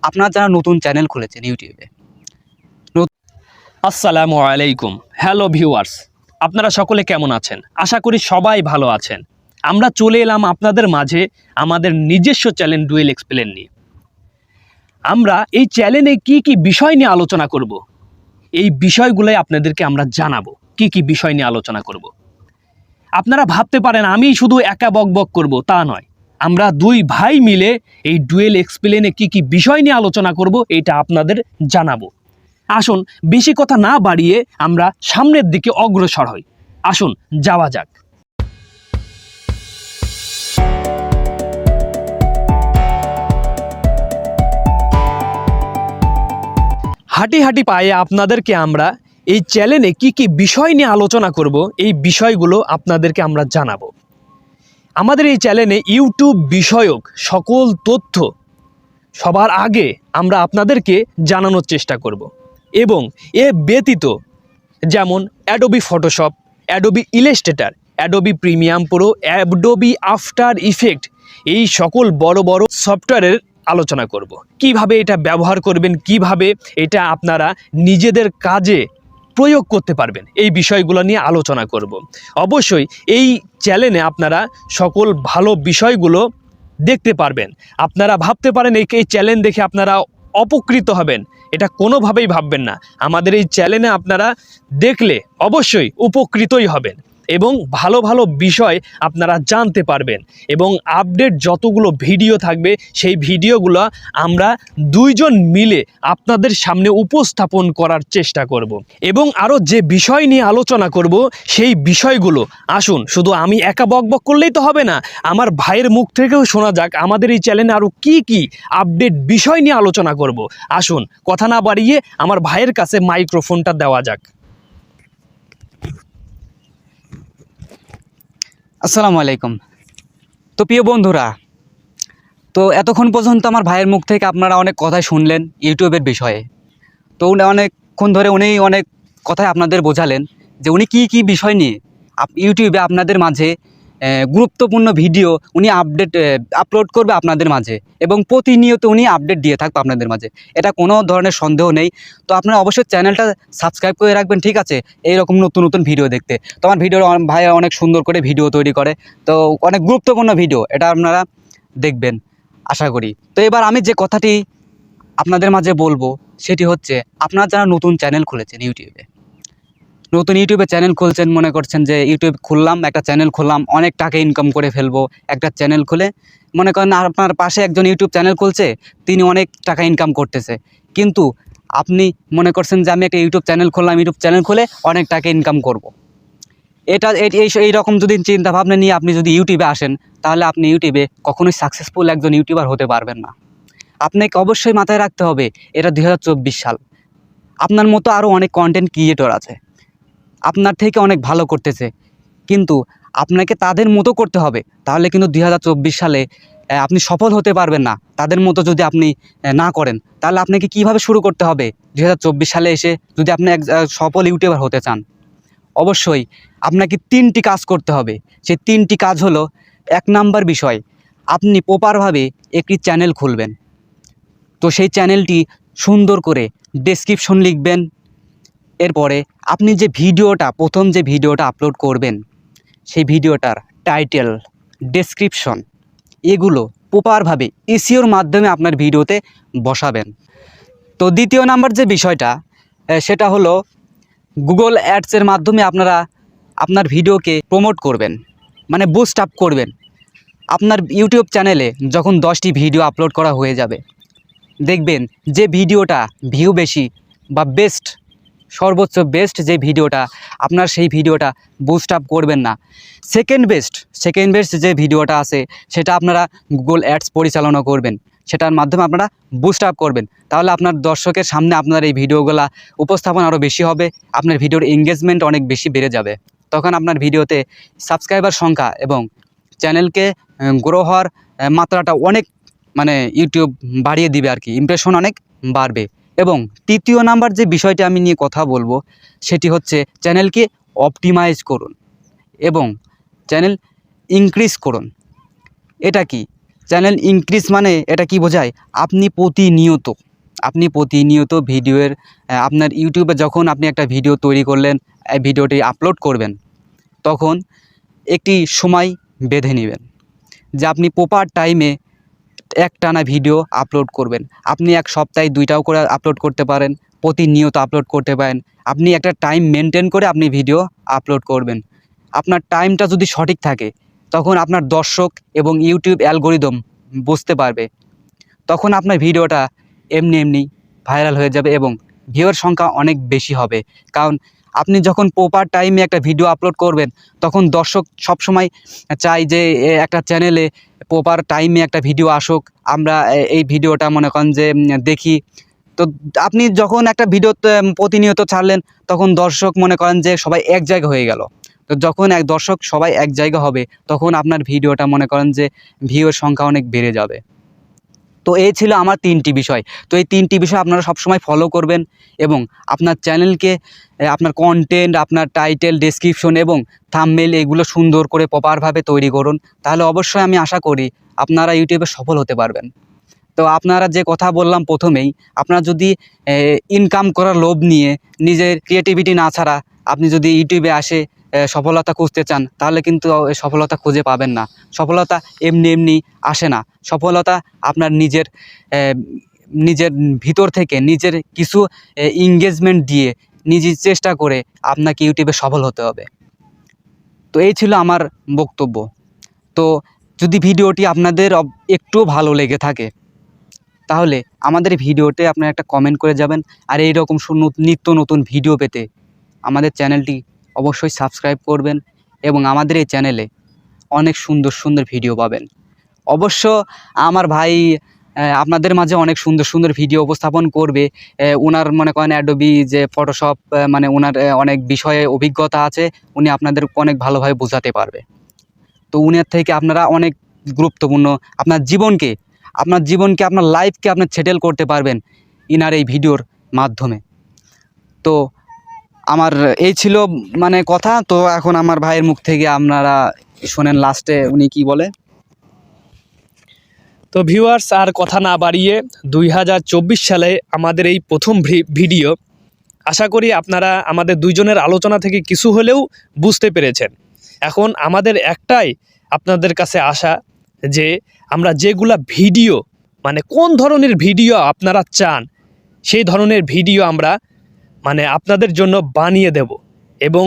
আপনারা যারা নতুন চ্যানেল খুলেছেন ইউটিউবে। আসসালামু আলাইকুম, হ্যালো ভিউয়ার্স, আপনারা সকলে কেমন আছেন? আশা করি সবাই ভালো আছেন। আমরা চলে এলাম আপনাদের মাঝে আমাদের নিজস্ব চ্যানেল ডুয়েল এক্সপ্লেন নিয়ে। আমরা এই চ্যানেলে কি কি বিষয় নিয়ে আলোচনা করব, এই বিষয়গুলোই আপনাদেরকে আমরা জানাবো। কি কি বিষয় নিয়ে আলোচনা করব। আপনারা ভাবতে পারেন আমি শুধু একা বকবক করব, তা নয়। আমরা দুই ভাই মিলে এই ডুয়েল এক্সপ্লেনে কি কি বিষয় নিয়ে আলোচনা করব এটা আপনাদের জানাবো। আসুন বেশি কথা না বাড়িয়ে আমরা সামনের দিকে অগ্রসর হই। আসুন যাওয়া যাক। হাঁটি হাঁটি পায়ে আপনাদেরকে আমরা এই চ্যানেলে কি কি বিষয় নিয়ে আলোচনা করব, এই বিষয়গুলো আপনাদেরকে আমরা জানাবো। আমাদের এই চ্যানেলে ইউটিউব বিষয়ক সকল তথ্য সবার আগে আমরা আপনাদেরকে জানানোর চেষ্টা করব। এবং এ ব্যতীত যেমন Adobe Photoshop, Adobe Illustrator, Adobe Premium Pro, Adobe After Effects, এই সকল বড় বড় সফটওয়্যারের আলোচনা করব। কিভাবে এটা ব্যবহার করবেন, কিভাবে এটা আপনারা নিজেদের কাজে প্রয়োগ করতে পারবেন, এই বিষয়গুলো নিয়ে আলোচনা করব। অবশ্যই এই চ্যানেলে আপনারা সকল ভালো বিষয়গুলো দেখতে পারবেন। আপনারা ভাবতে পারেন এই চ্যানেল দেখে আপনারা অপকৃত হবেন, এটা কোনোভাবেই ভাববেন না। আমাদের এই চ্যানেলে আপনারা দেখলে অবশ্যই উপকৃতই হবেন এবং ভালো ভালো বিষয় আপনারা জানতে পারবেন। এবং আপডেট যতগুলো ভিডিও থাকবে সেই ভিডিওগুলো আমরা দুইজন মিলে আপনাদের সামনে উপস্থাপন করার চেষ্টা করব। এবং আরও যে বিষয় নিয়ে আলোচনা করব সেই বিষয়গুলো আসুন শুধু আমি একা বকবক করলেই তো হবে না, আমার ভাইয়ের মুখ থেকেও শোনা যাক আমাদের এই চ্যানেলে আরও কি কি আপডেট বিষয় নিয়ে আলোচনা করব। আসুন কথা না বাড়িয়ে আমার ভাইয়ের কাছে মাইক্রোফোনটা দেওয়া যাক। আসসালামু আলাইকুম। তো প্রিয় বন্ধুরা, তো এতক্ষণ পর্যন্ত আমার ভাইয়ের মুখ থেকে আপনারা অনেক কথাই শুনলেন ইউটিউবের বিষয়ে। তো উনি অনেকক্ষণ ধরে অনেক কথাই আপনাদের বোঝালেন যে উনি কি কি বিষয় নিয়ে ইউটিউবে আপনাদের মাঝে গুরুত্বপূর্ণ ভিডিও উনি আপলোড করবে আপনাদের মাঝে, এবং প্রতিনিয়ত উনি আপডেট দিয়ে থাকবে আপনাদের মাঝে। এটা কোনো ধরনের সন্দেহ নেই। তো আপনারা অবশ্যই চ্যানেলটা সাবস্ক্রাইব করে রাখবেন, ঠিক আছে, এইরকম নতুন নতুন ভিডিও দেখতে। তো আমার ভাই অনেক সুন্দর করে ভিডিও তৈরি করে, তো অনেক গুরুত্বপূর্ণ ভিডিও, এটা আপনারা দেখবেন আশা করি। তো এবার আমি যে কথাটি আপনাদের মাঝে বলবো সেটি হচ্ছে, আপনারা যারা নতুন চ্যানেল খুলেছেন ইউটিউবে চ্যানেল খুলছেন, মনে করছেন যে ইউটিউব খুললাম, একটা চ্যানেল খুললাম, অনেক টাকা ইনকাম করে ফেলবো। একটা চ্যানেল খুলে মনে করেন আপনার পাশে একজন ইউটিউব চ্যানেল খুলছে, তিনি অনেক টাকা ইনকাম করতেছে, কিন্তু আপনি মনে করছেন যে আমি একটা ইউটিউব চ্যানেল খুললাম, ইউটিউব চ্যানেল খুলে অনেক টাকা ইনকাম করব। এইরকম যদি চিন্তা ভাবনা নিয়ে আপনি যদি ইউটিউবে আসেন, তাহলে আপনি ইউটিউবে কখনোই সাকসেসফুল একজন ইউটিউবার হতে পারবেন না। আপনাকে অবশ্যই মাথায় রাখতে হবে এটা 2024 সাল। আপনার মতো আরও অনেক কন্টেন্ট ক্রিয়েটর আছে, আপনার থেকে অনেক ভালো করতেছে, কিন্তু আপনাকে তাদের মতো করতে হবে। তাহলে কিন্তু 2024 সালে আপনি সফল হতে পারবেন না। তাদের মতো যদি আপনি না করেন, তাহলে আপনাকে কিভাবে শুরু করতে হবে 2024 সালে এসে, যদি আপনি এক সফল ইউটিউবার হতে চান? অবশ্যই আপনাকে 3টি কাজ করতে হবে। সেই 3টি কাজ হলো, 1 নাম্বার বিষয়, আপনি প্রপারভাবে একটি চ্যানেল খুলবেন। তো সেই চ্যানেলটি সুন্দর করে ডেসক্রিপশন লিখবেন। এরপরে আপনি যে প্রথম যে ভিডিওটা আপলোড করবেন, সেই ভিডিওটার টাইটেল, ডেসক্রিপশন, এগুলো প্রপারভাবে এসইওর মাধ্যমে আপনার ভিডিওতে বসাবেন। তো 2য় নাম্বার যে বিষয়টা, সেটা হলো গুগল অ্যাডসের মাধ্যমে আপনারা আপনার ভিডিওকে প্রমোট করবেন, মানে বুস্ট আপ করবেন। আপনার ইউটিউব চ্যানেলে যখন 10টি ভিডিও আপলোড করা হয়ে যাবে, দেখবেন যে ভিডিওটা ভিউ বেশি বা সর্বোচ্চ বেস্ট যে ভিডিওটা, আপনার সেই ভিডিওটা বুস্ট আপ করবেন না। সেকেন্ড বেস্ট যে ভিডিওটা আছে, সেটা আপনারা গুগল অ্যাডস পরিচালনা করবেন, সেটার মাধ্যমে আপনারা বুস্ট আপ করবেন। তাহলে আপনার দর্শকের সামনে আপনার এই ভিডিওগুলা উপস্থাপন আরও বেশি হবে, আপনার ভিডিওর এঙ্গেজমেন্ট অনেক বেশি বেড়ে যাবে। তখন আপনার ভিডিওতে সাবস্ক্রাইবার সংখ্যা এবং চ্যানেলকে গ্রো হওয়ার মাত্রাটা অনেক, মানে ইউটিউব বাড়িয়ে দিবে আর কি, ইমপ্রেশন অনেক বাড়বে। এবং 3য় নাম্বার যে বিষয়টি আমি নিয়ে কথা বলবো, সেটি হচ্ছে চ্যানেলকে অপটিমাইজ করুন এবং চ্যানেল ইনক্রিজ করুন। এটা কি? চ্যানেল ইনক্রিজ মানে এটা কি বোঝায়, আপনি প্রতিনিয়ত ভিডিওর আপনার ইউটিউবে যখন আপনি একটা ভিডিও তৈরি করলেন, ভিডিওটি আপলোড করবেন, তখন একটি সময় বেঁধে নেবেন যে আপনি প্রপার টাইমে একটানা ভিডিও আপলোড করবেন। আপনি এক সপ্তাহে 2টাও করে আপলোড করতে পারেন, প্রতিনিয়ত আপলোড করতে পারেন। আপনি একটা টাইম মেনটেন করে আপনি ভিডিও আপলোড করবেন। আপনার টাইমটা যদি সঠিক থাকে, তখন আপনার দর্শক এবং ইউটিউব অ্যালগরিদম বুঝতে পারবে, তখন আপনার ভিডিওটা এমনি এমনি ভাইরাল হয়ে যাবে এবং ভিউয়ার সংখ্যা অনেক বেশি হবে। কারণ আপনি যখন প্রপার টাইমে একটা ভিডিও আপলোড করবেন, তখন দর্শক সবসময় চায় যে একটা চ্যানেলে প্রপার টাইমে একটা ভিডিও আসুক, আমরা এই ভিডিওটা মনে করেন যে দেখি। তো আপনি যখন একটা ভিডিও প্রতিনিয়ত ছাড়লেন, তখন দর্শক মনে করেন যে সবাই এক জায়গা হয়ে গেল। তো যখন দর্শক সবাই এক জায়গা হবে, তখন আপনার ভিডিওটা মনে করেন যে ভিউয়ের সংখ্যা অনেক বেড়ে যাবে। তো এই ছিল আমার 3টি বিষয়। তো এই 3টি বিষয় আপনারা সবসময় ফলো করবেন এবং আপনার চ্যানেলকে আপনার কন্টেন্ট, আপনার টাইটেল, ডেসক্রিপশন এবং থাম্বনেইল এগুলো সুন্দর করে প্রপারভাবে তৈরি করুন। তাহলে অবশ্যই আমি আশা করি আপনারা ইউটিউবে সফল হতে পারবেন। তো আপনারা যে কথা বললাম প্রথমেই, আপনারা যদি ইনকাম করার লোভ নিয়ে নিজের ক্রিয়েটিভিটি না ছাড়া আপনি যদি ইউটিউবে আসে সফলতা খুঁজতে চান, তাহলে কিন্তু সফলতা খুঁজে পাবেন না। সফলতা এমনি এমনি আসে না। সফলতা আপনার নিজের ভিতর থেকে নিজের কিছু এঙ্গেজমেন্ট দিয়ে, নিজের চেষ্টা করে আপনাকে ইউটিউবে সফল হতে হবে। তো এই ছিল আমার বক্তব্য। তো যদি ভিডিওটি আপনাদের একটু ভালো লেগে থাকে, তাহলে আমাদের ভিডিওতে আপনারা একটা কমেন্ট করে যাবেন। আর এইরকম নিত্য নতুন ভিডিও পেতে আমাদের চ্যানেলটি অবশ্যই সাবস্ক্রাইব করবেন এবং আমাদের এই চ্যানেলে অনেক সুন্দর সুন্দর ভিডিও পাবেন। অবশ্য আমার ভাই আপনাদের মাঝে অনেক সুন্দর সুন্দর ভিডিও উপস্থাপন করবে। ওনার মনে করেন অ্যাডোবি যে ফটোশপ, মানে ওনার অনেক বিষয়ে অভিজ্ঞতা আছে, উনি আপনাদের অনেক ভালোভাবে বোঝাতে পারবে। তো উনার থেকে আপনারা অনেক গুরুত্বপূর্ণ আপনার জীবনকে, আপনার লাইফকে আপনার সেটেল করতে পারবেন ইনার এই ভিডিওর মাধ্যমে। তো আমার এই ছিল মানে কথা। তো এখন আমার ভাইয়ের মুখ থেকে আপনারা শোনেন লাস্টে উনি কি বলে। তো ভিউয়ার্স, আর কথা না বাড়িয়ে 2024 সালে আমাদের এই প্রথম ভিডিও, আশা করি আপনারা আমাদের দুইজনের আলোচনা থেকে কিছু হলেও বুঝতে পেরেছেন। এখন আমাদের একটাই আপনাদের কাছে আশা যে আমরা যেগুলা ভিডিও, মানে কোন ধরনের ভিডিও আপনারা চান, সেই ধরনের ভিডিও আমরা মানে আপনাদের জন্য বানিয়ে দেব। এবং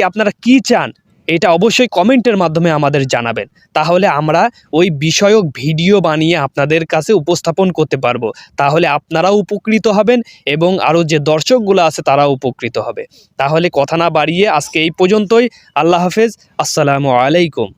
আপনারা কি চান এটা অবশ্যই কমেন্টের মাধ্যমে আমাদের জানাবেন। তাহলে আমরা ওই বিষয়ক ভিডিও বানিয়ে আপনাদের কাছে উপস্থাপন করতে পারবো। তাহলে আপনারাও উপকৃত হবেন এবং আরও যে দর্শকগুলো আছে তারাও উপকৃত হবে। তাহলে কথা না বাড়িয়ে আজকে এই পর্যন্তই। আল্লাহ হাফেজ, আসসালামু আলাইকুম।